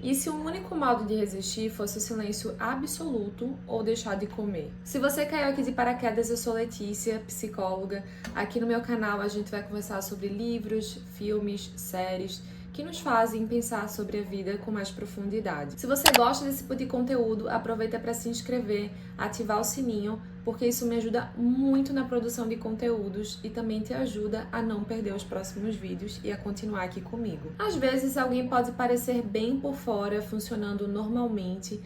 E se o único modo de resistir fosse o silêncio absoluto ou deixar de comer? Se você caiu aqui de paraquedas, eu sou Letícia, psicóloga. Aqui no meu canal a gente vai conversar sobre livros, filmes, séries que nos fazem pensar sobre a vida com mais profundidade. Se você gosta desse tipo de conteúdo, aproveita para se inscrever, ativar o sininho, porque isso me ajuda muito na produção de conteúdos e também te ajuda a não perder os próximos vídeos e a continuar aqui comigo. Às vezes alguém pode parecer bem por fora, funcionando normalmente,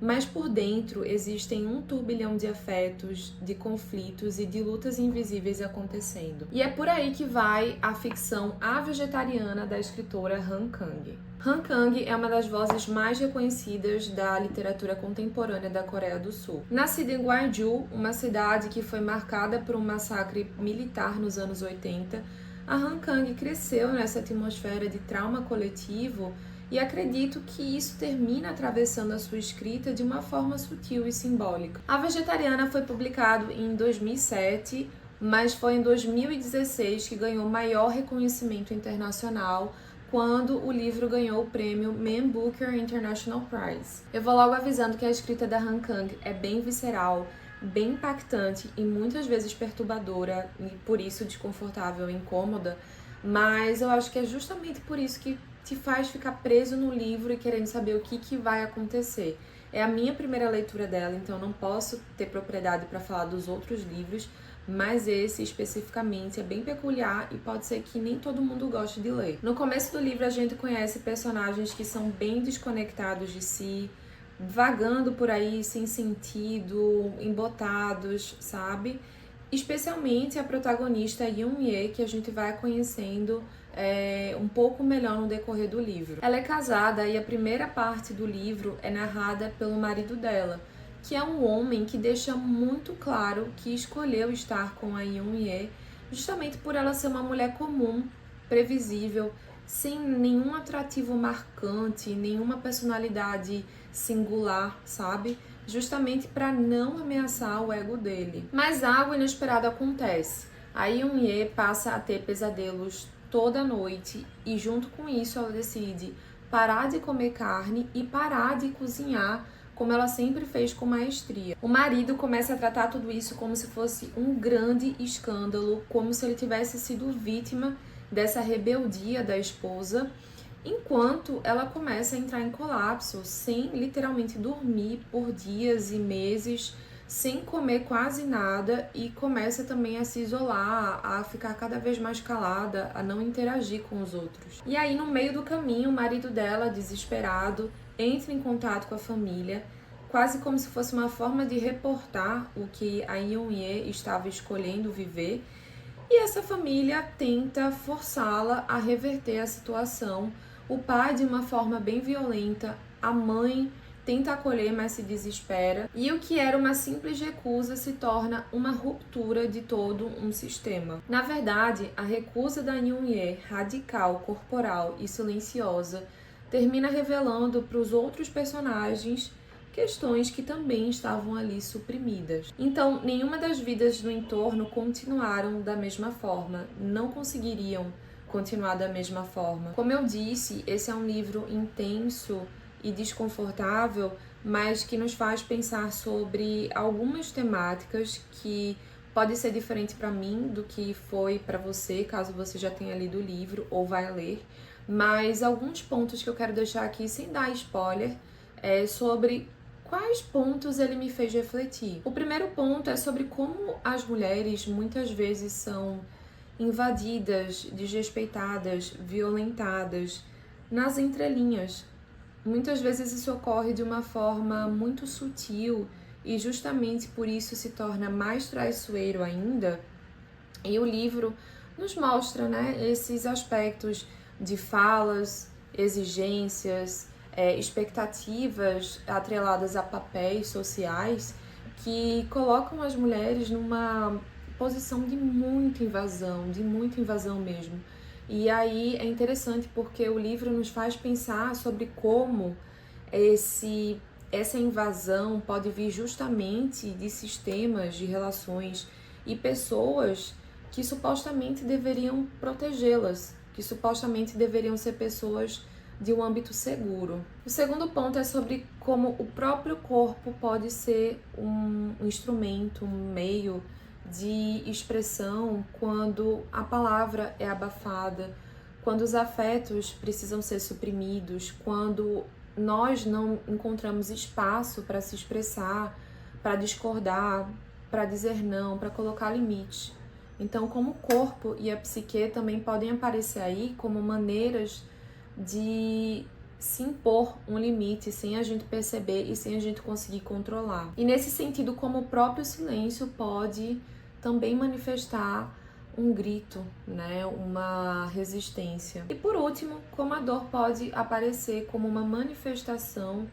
mas por dentro existem um turbilhão de afetos, de conflitos e de lutas invisíveis acontecendo. E é por aí que vai a ficção A Vegetariana da escritora Han Kang. Han Kang é uma das vozes mais reconhecidas da literatura contemporânea da Coreia do Sul. Nascida em Gwangju, uma cidade que foi marcada por um massacre militar nos anos 80, a Han Kang cresceu nessa atmosfera de trauma coletivo e acredito que isso termina atravessando a sua escrita de uma forma sutil e simbólica. A Vegetariana foi publicado em 2007, mas foi em 2016 que ganhou maior reconhecimento internacional, quando o livro ganhou o prêmio Man Booker International Prize. Eu vou logo avisando que a escrita da Han Kang é bem visceral, bem impactante e muitas vezes perturbadora, e por isso desconfortável e incômoda, mas eu acho que é justamente por isso que te faz ficar preso no livro e querendo saber o que vai acontecer. É a minha primeira leitura dela, então não posso ter propriedade para falar dos outros livros, mas esse especificamente é bem peculiar e pode ser que nem todo mundo goste de ler. No começo do livro a gente conhece personagens que são bem desconectados de si, vagando por aí sem sentido, embotados, sabe? Especialmente a protagonista Yoon-ye, que a gente vai conhecendo um pouco melhor no decorrer do livro. Ela é casada e a primeira parte do livro é narrada pelo marido dela, que é um homem que deixa muito claro que escolheu estar com a Yoon-ye justamente por ela ser uma mulher comum, previsível, sem nenhum atrativo marcante, nenhuma personalidade singular, sabe? Justamente para não ameaçar o ego dele. Mas algo inesperado acontece. A Yoon-ye passa a ter pesadelos toda noite e junto com isso ela decide parar de comer carne e parar de cozinhar como ela sempre fez com maestria. O marido começa a tratar tudo isso como se fosse um grande escândalo, como se ele tivesse sido vítima dessa rebeldia da esposa, enquanto ela começa a entrar em colapso, sem literalmente dormir por dias e meses, sem comer quase nada, e começa também a se isolar, a ficar cada vez mais calada, a não interagir com os outros. E aí, no meio do caminho, o marido dela, desesperado, entra em contato com a família, quase como se fosse uma forma de reportar o que a Yoon-ye estava escolhendo viver, e essa família tenta forçá-la a reverter a situação. O pai, de uma forma bem violenta, a mãe tenta acolher, mas se desespera. E o que era uma simples recusa se torna uma ruptura de todo um sistema. Na verdade, a recusa da Yoon-ye, radical, corporal e silenciosa, termina revelando para os outros personagens questões que também estavam ali suprimidas. Então, nenhuma das vidas do entorno continuaram da mesma forma, não conseguiriam continuar da mesma forma. Como eu disse, esse é um livro intenso e desconfortável, mas que nos faz pensar sobre algumas temáticas que pode ser diferente para mim do que foi para você, caso você já tenha lido o livro ou vai ler, mas alguns pontos que eu quero deixar aqui sem dar spoiler é sobre quais pontos ele me fez refletir. O primeiro ponto é sobre como as mulheres muitas vezes são invadidas, desrespeitadas, violentadas nas entrelinhas. Muitas vezes isso ocorre de uma forma muito sutil e justamente por isso se torna mais traiçoeiro ainda. E o livro nos mostra, esses aspectos de falas, exigências, expectativas atreladas a papéis sociais que colocam as mulheres numa posição de muita invasão mesmo. E aí é interessante porque o livro nos faz pensar sobre como essa invasão pode vir justamente de sistemas de relações e pessoas que supostamente deveriam protegê-las, que supostamente deveriam ser pessoas de um âmbito seguro. O segundo ponto é sobre como o próprio corpo pode ser um instrumento, um meio de expressão quando a palavra é abafada, quando os afetos precisam ser suprimidos, quando nós não encontramos espaço para se expressar, para discordar, para dizer não, para colocar limites. Então, como o corpo e a psique também podem aparecer aí como maneiras de se impor um limite sem a gente perceber e sem a gente conseguir controlar. E nesse sentido, como o próprio silêncio pode também manifestar um grito, né, uma resistência. E por último, como a dor pode aparecer como uma manifestação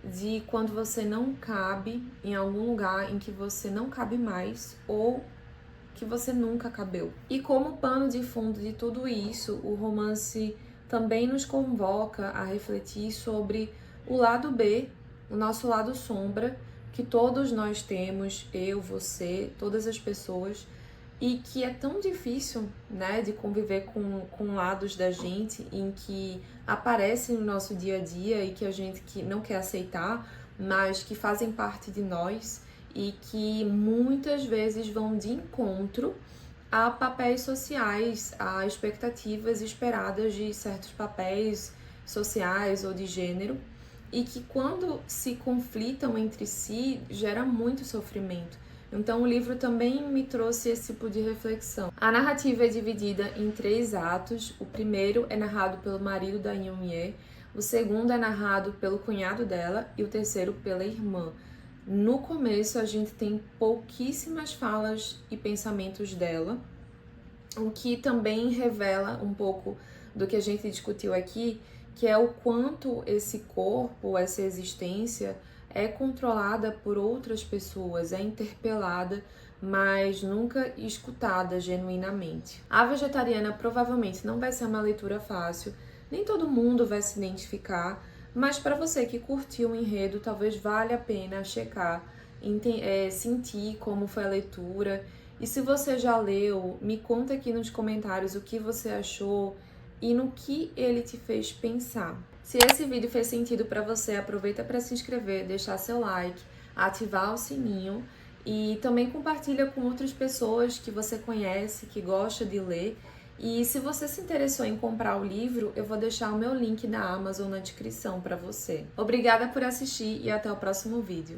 de quando você não cabe em algum lugar em que você não cabe mais ou que você nunca cabeu. E como pano de fundo de tudo isso, o romance também nos convoca a refletir sobre o lado B, o nosso lado sombra, que todos nós temos, eu, você, todas as pessoas, e que é tão difícil, né, de conviver com lados da gente em que aparecem no nosso dia a dia e que a gente que não quer aceitar, mas que fazem parte de nós e que muitas vezes vão de encontro a papéis sociais, a expectativas esperadas de certos papéis sociais ou de gênero, e que quando se conflitam entre si, gera muito sofrimento. Então o livro também me trouxe esse tipo de reflexão. A narrativa é dividida em 3 atos. O primeiro é narrado pelo marido da Yeon-ye, o segundo é narrado pelo cunhado dela e o terceiro pela irmã. No começo a gente tem pouquíssimas falas e pensamentos dela, o que também revela um pouco do que a gente discutiu aqui, que é o quanto esse corpo, essa existência é controlada por outras pessoas, é interpelada, mas nunca escutada genuinamente. A Vegetariana provavelmente não vai ser uma leitura fácil, nem todo mundo vai se identificar, mas para você que curtiu o enredo, talvez valha a pena checar, sentir como foi a leitura. E se você já leu, me conta aqui nos comentários o que você achou e no que ele te fez pensar. Se esse vídeo fez sentido para você, aproveita para se inscrever, deixar seu like, ativar o sininho e também compartilha com outras pessoas que você conhece, que gosta de ler. E se você se interessou em comprar o livro, eu vou deixar o meu link na Amazon na descrição para você. Obrigada por assistir e até o próximo vídeo.